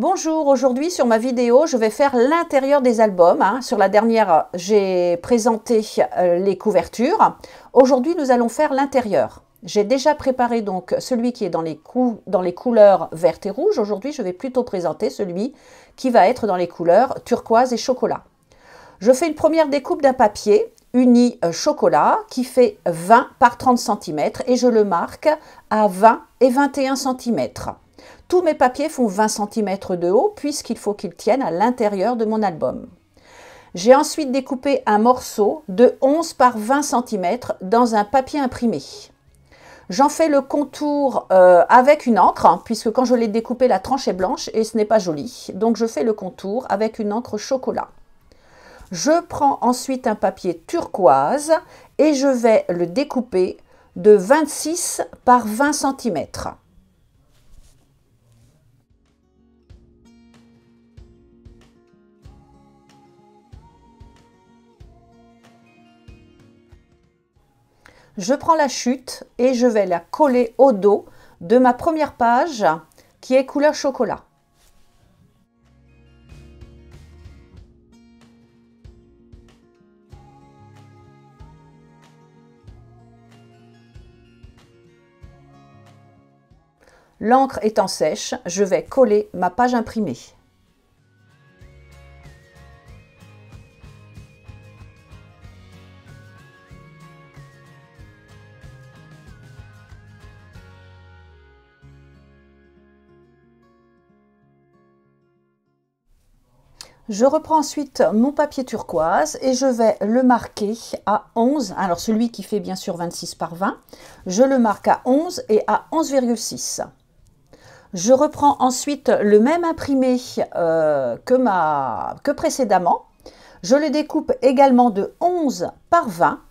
Bonjour, aujourd'hui sur ma vidéo, je vais faire l'intérieur des albums. Sur la dernière, j'ai présenté les couvertures. Aujourd'hui, nous allons faire l'intérieur. J'ai déjà préparé donc celui qui est dans les couleurs vertes et rouges. Aujourd'hui, je vais plutôt présenter celui qui va être dans les couleurs turquoise et chocolat. Je fais une première découpe d'un papier uni chocolat qui fait 20 par 30 cm et je le marque à 20 et 21 cm. Tous mes papiers font 20 cm de haut puisqu'il faut qu'ils tiennent à l'intérieur de mon album. J'ai ensuite découpé un morceau de 11 par 20 cm dans un papier imprimé. J'en fais le contour avec une encre, puisque quand je l'ai découpé, la tranche est blanche et ce n'est pas joli. Donc je fais le contour avec une encre chocolat. Je prends ensuite un papier turquoise et je vais le découper de 26 par 20 cm. Je prends la chute et je vais la coller au dos de ma première page qui est couleur chocolat. L'encre étant sèche, je vais coller ma page imprimée. Je reprends ensuite mon papier turquoise et je vais le marquer à 11. Alors celui qui fait bien sûr 26 par 20, je le marque à 11 et à 11,6. Je reprends ensuite le même imprimé que précédemment. Je le découpe également de 11 par 20.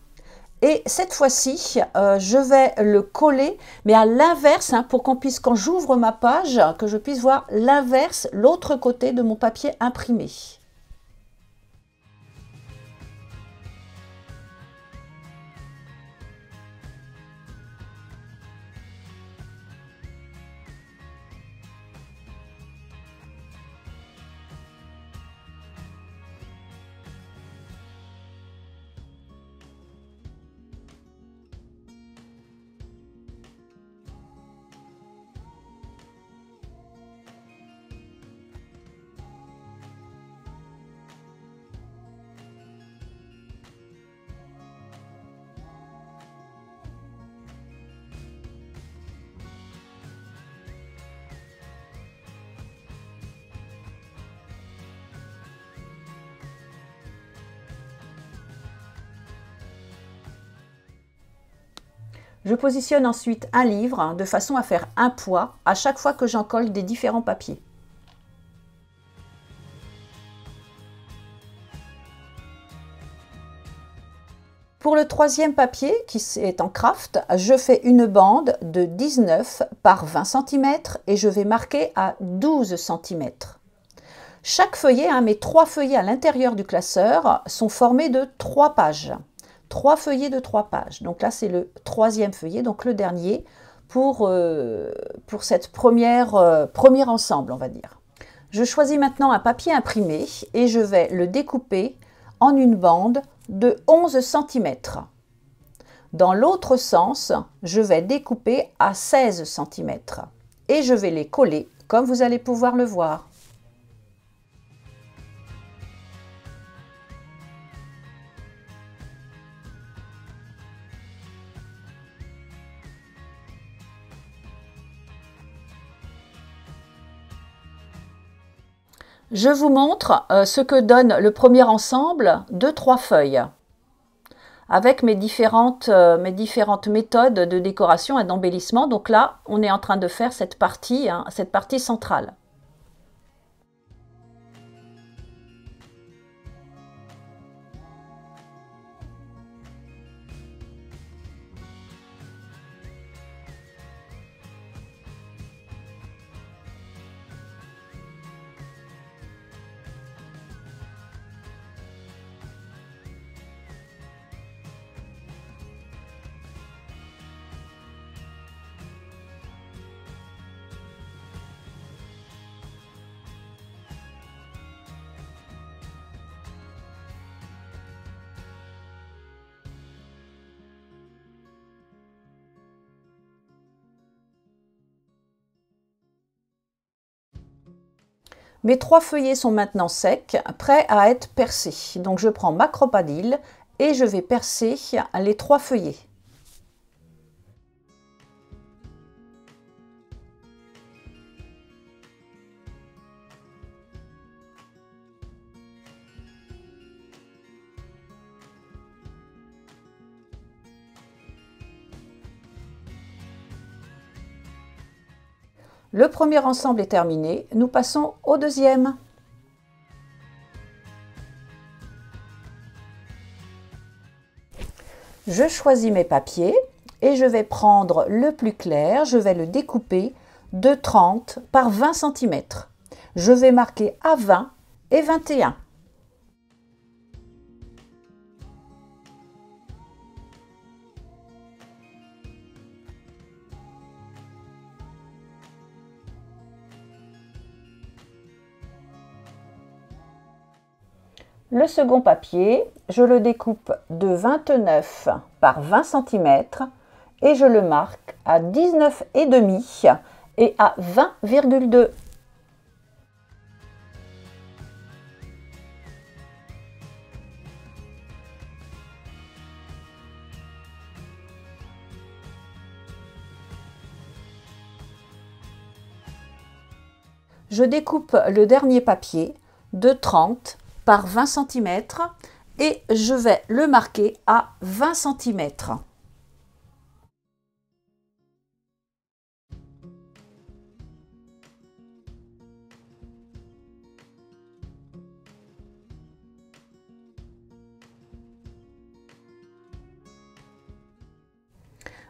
Et cette fois-ci, je vais le coller, mais à l'inverse, pour qu'on puisse, quand j'ouvre ma page, que je puisse voir l'inverse, l'autre côté de mon papier imprimé. Je positionne ensuite un livre de façon à faire un poids à chaque fois que j'en colle des différents papiers. Pour le troisième papier, qui est en craft, je fais une bande de 19 par 20 cm et je vais marquer à 12 cm. Chaque feuillet, mes 3 feuillets à l'intérieur du classeur, sont formés de 3 pages. 3 feuillets de 3 pages. Donc là, c'est le troisième feuillet, donc le dernier pour cette premier ensemble, on va dire. Je choisis maintenant un papier imprimé et je vais le découper en une bande de 11 cm. Dans l'autre sens, je vais découper à 16 cm et je vais les coller comme vous allez pouvoir le voir. Je vous montre ce que donne le premier ensemble de 3 feuilles avec mes différentes méthodes de décoration et d'embellissement. Donc là, on est en train de faire cette partie centrale. Mes 3 feuillets sont maintenant secs, prêts à être percés. Donc je prends ma cropadille et je vais percer les 3 feuillets. Le premier ensemble est terminé, nous passons au deuxième. Je choisis mes papiers et je vais prendre le plus clair, je vais le découper de 30 par 20 cm. Je vais marquer à 20 et 21. Le second papier, je le découpe de 29 par 20 cm et je le marque à 19,5 et à 20,2. Je découpe le dernier papier de 30 par 20 cm et je vais le marquer à 20 cm.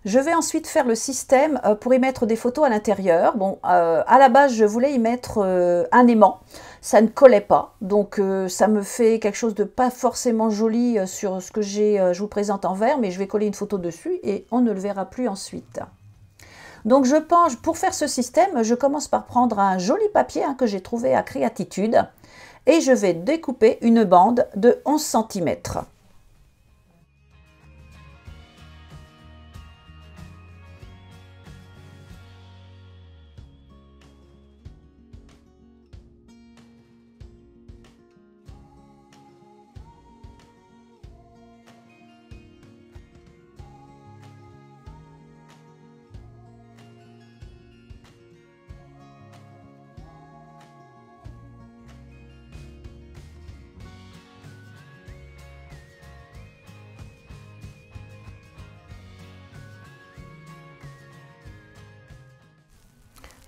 Je vais ensuite faire le système pour y mettre des photos à l'intérieur. Bon, à la base, je voulais y mettre un aimant. Ça ne collait pas, donc ça me fait quelque chose de pas forcément joli sur ce que je vous présente en vert, mais je vais coller une photo dessus et on ne le verra plus ensuite. Donc je pense, pour faire ce système, je commence par prendre un joli papier que j'ai trouvé à Créatitude et je vais découper une bande de 11 cm.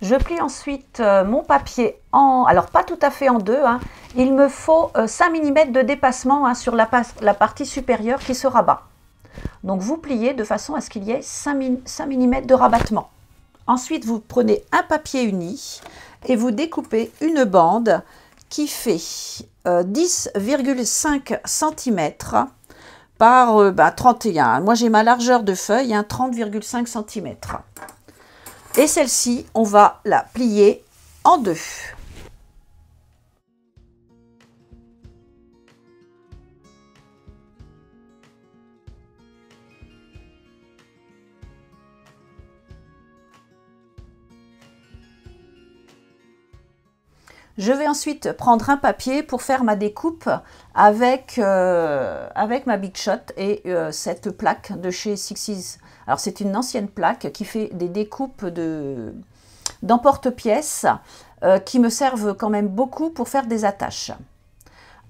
Je plie ensuite mon papier alors pas tout à fait en deux, il me faut 5 mm de dépassement sur la partie supérieure qui se rabat. Donc vous pliez de façon à ce qu'il y ait 5 mm de rabattement. Ensuite vous prenez un papier uni et vous découpez une bande qui fait 10,5 cm par 31. Moi j'ai ma largeur de feuille, 30,5 cm. Et celle-ci, on va la plier en deux. Je vais ensuite prendre un papier pour faire ma découpe avec ma Big Shot et cette plaque de chez Sixes. Alors c'est une ancienne plaque qui fait des découpes d'emporte-pièces qui me servent quand même beaucoup pour faire des attaches.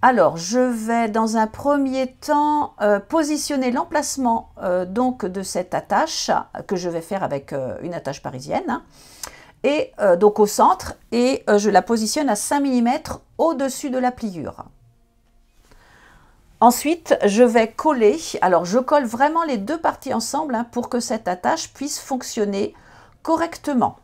Alors je vais dans un premier temps positionner l'emplacement donc de cette attache que je vais faire avec une attache parisienne. Et donc au centre, et je la positionne à 5 mm au-dessus de la pliure. Ensuite, je vais coller, alors je colle vraiment les deux parties ensemble pour que cette attache puisse fonctionner correctement.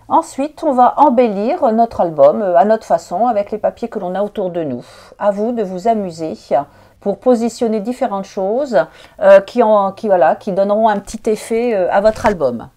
Ensuite, on va embellir notre album à notre façon avec les papiers que l'on a autour de nous. À vous de vous amuser pour positionner différentes choses qui donneront un petit effet à votre album.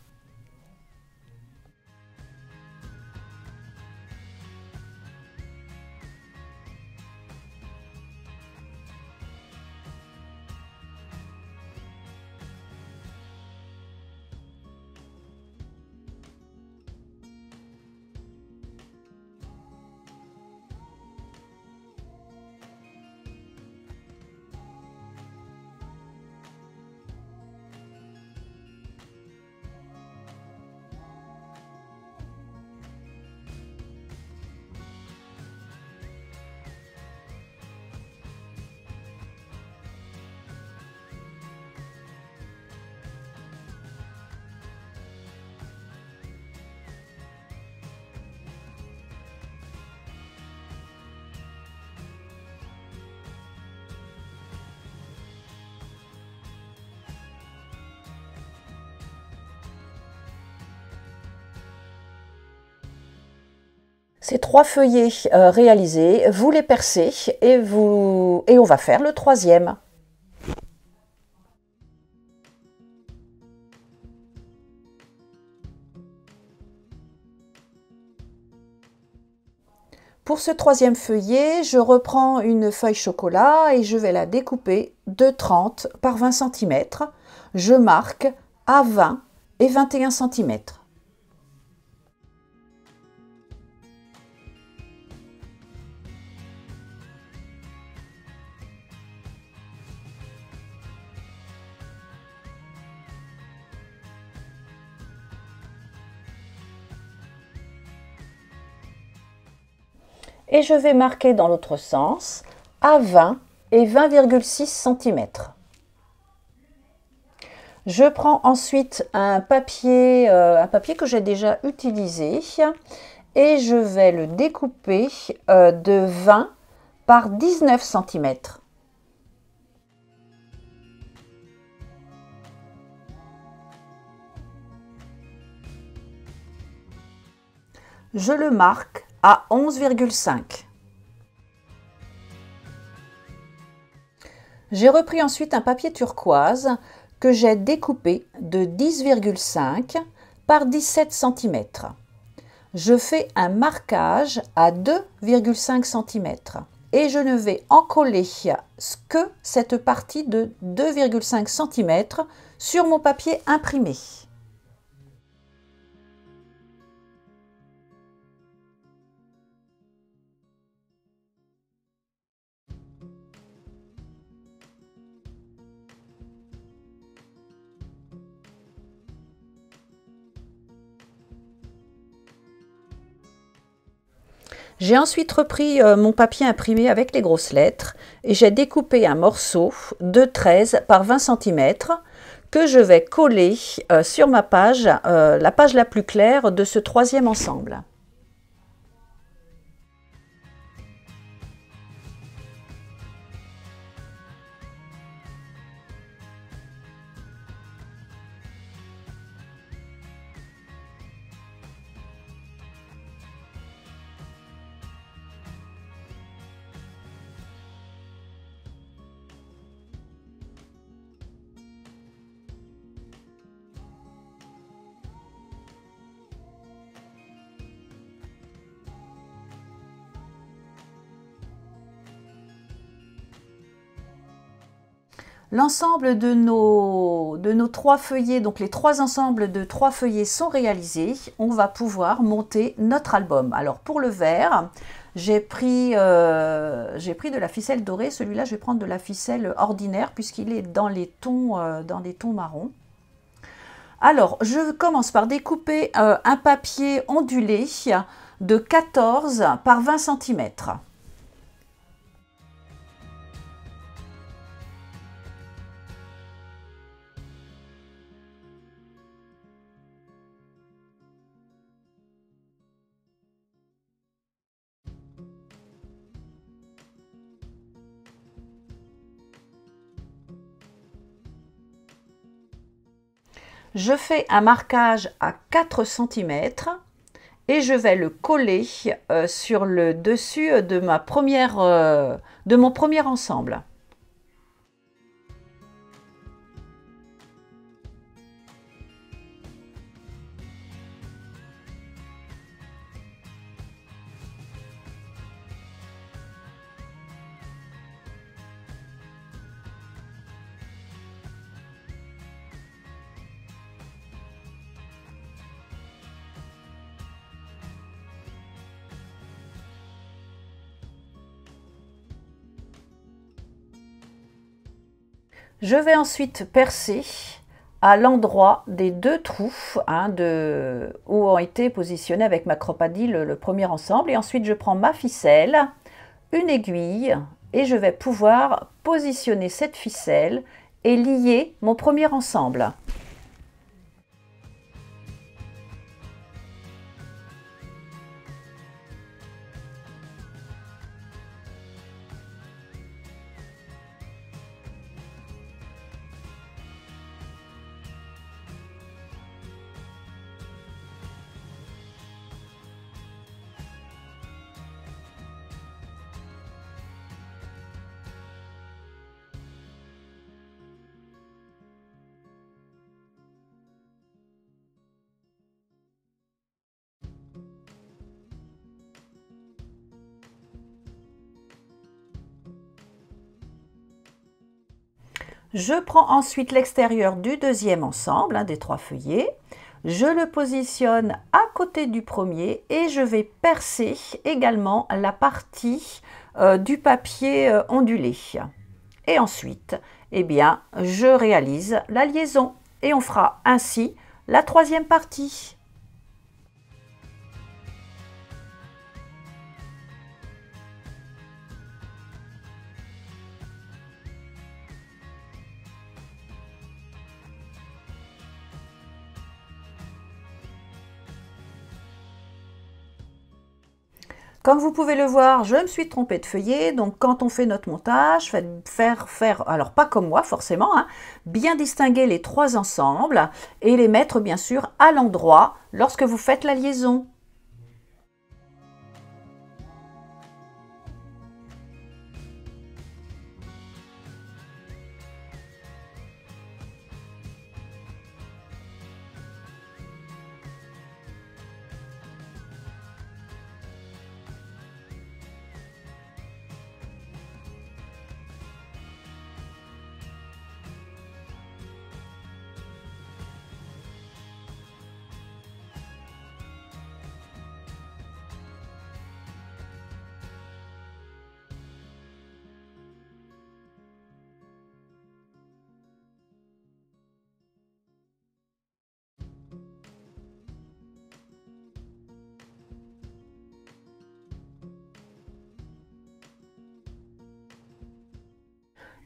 Ces 3 feuillets réalisés, vous les percez et on va faire le 3e. Pour ce 3e feuillet, je reprends une feuille chocolat et je vais la découper de 30 par 20 cm. Je marque à 20 et 21 cm. Et je vais marquer dans l'autre sens à 20 et 20,6 cm. Je prends ensuite un papier que j'ai déjà utilisé et je vais le découper de 20 par 19 cm. Je le marque à 11,5. J'ai repris ensuite un papier turquoise que j'ai découpé de 10,5 par 17 cm. Je fais un marquage à 2,5 cm et je ne vais encoller que cette partie de 2,5 cm sur mon papier imprimé. J'ai ensuite repris mon papier imprimé avec les grosses lettres et j'ai découpé un morceau de 13 par 20 cm que je vais coller sur ma page, la page la plus claire de ce 3e ensemble. L'ensemble de nos 3 feuillets, donc les 3 ensembles de 3 feuillets sont réalisés. On va pouvoir monter notre album. Alors pour le vert, j'ai pris de la ficelle dorée. Celui-là, je vais prendre de la ficelle ordinaire puisqu'il est dans les tons marrons. Alors, je commence par découper un papier ondulé de 14 par 20 cm. Je fais un marquage à 4 cm et je vais le coller sur le dessus de mon premier ensemble. Je vais ensuite percer à l'endroit des deux trous où ont été positionnés avec ma cropadie le premier ensemble. Et ensuite, je prends ma ficelle, une aiguille, et je vais pouvoir positionner cette ficelle et lier mon premier ensemble. Je prends ensuite l'extérieur du deuxième ensemble, des 3 feuillets. Je le positionne à côté du premier et je vais percer également la partie du papier ondulé. Et ensuite, eh bien, je réalise la liaison et on fera ainsi la troisième partie. Comme vous pouvez le voir, je me suis trompée de feuillet, donc quand on fait notre montage, faire alors pas comme moi forcément, bien distinguer les 3 ensembles et les mettre bien sûr à l'endroit lorsque vous faites la liaison.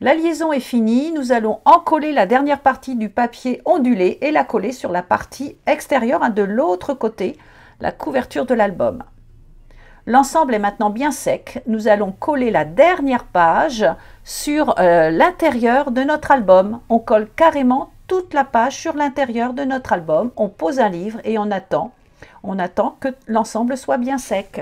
La liaison est finie, nous allons encoller la dernière partie du papier ondulé et la coller sur la partie extérieure de l'autre côté, la couverture de l'album. L'ensemble est maintenant bien sec, nous allons coller la dernière page sur l'intérieur de notre album. On colle carrément toute la page sur l'intérieur de notre album, on pose un livre et on attend que l'ensemble soit bien sec.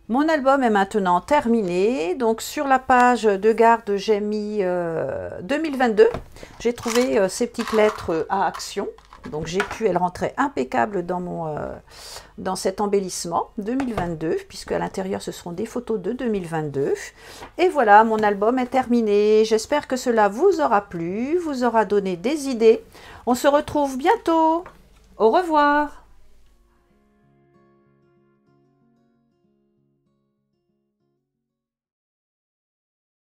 Mon album est maintenant terminé, donc sur la page de garde j'ai mis 2022, j'ai trouvé ces petites lettres à action, donc elles rentraient impeccables dans cet embellissement 2022, puisque à l'intérieur ce seront des photos de 2022. Et voilà, mon album est terminé, j'espère que cela vous aura plu, vous aura donné des idées. On se retrouve bientôt, au revoir.